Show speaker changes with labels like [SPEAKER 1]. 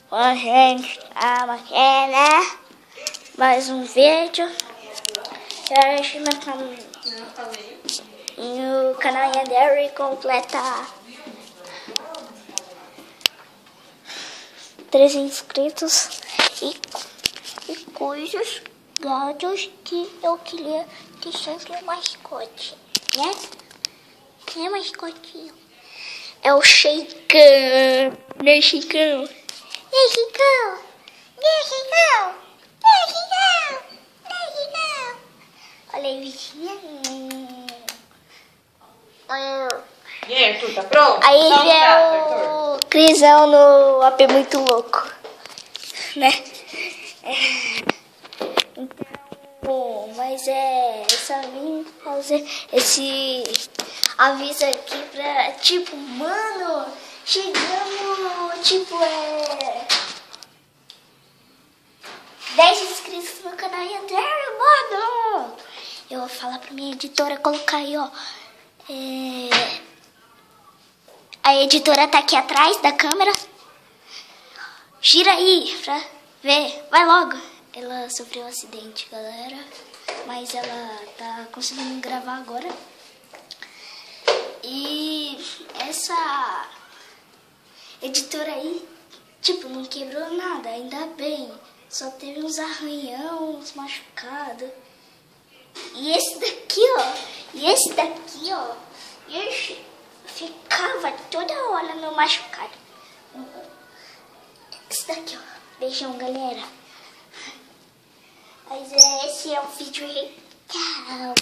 [SPEAKER 1] Bom, gente, aqui, né? Mais um vídeo. Eu acho que o canal Yandere completa 13 inscritos e coisas, gatos que eu queria deixar no mascote, né? Quem é mascotinho? É o Chicão, né, Chicão? Né, Chicão? Né, Chicão? Né, Chicão? Né, Chicão? Olha aí, bichinha.
[SPEAKER 2] E aí, Arthur, tá pronto?
[SPEAKER 1] Aí é o Crisão no AP Muito Louco, né? Então, mas só vim fazer esse aviso aqui pra, tipo, mano, chegamos, tipo, 10 inscritos no canal Yandere, mano. Eu vou falar pra minha editora colocar aí, ó. A editora tá aqui atrás da câmera. Gira aí pra ver. Vai logo. Ela sofreu um acidente, galera. Mas ela tá conseguindo gravar agora. E essa editora aí, tipo, não quebrou nada, ainda bem. Só teve uns arranhão, uns machucados. E esse daqui, ó. Ixi, ficava toda hora no machucado. Esse daqui, ó. Beijão, galera. Mas esse é um vídeo real.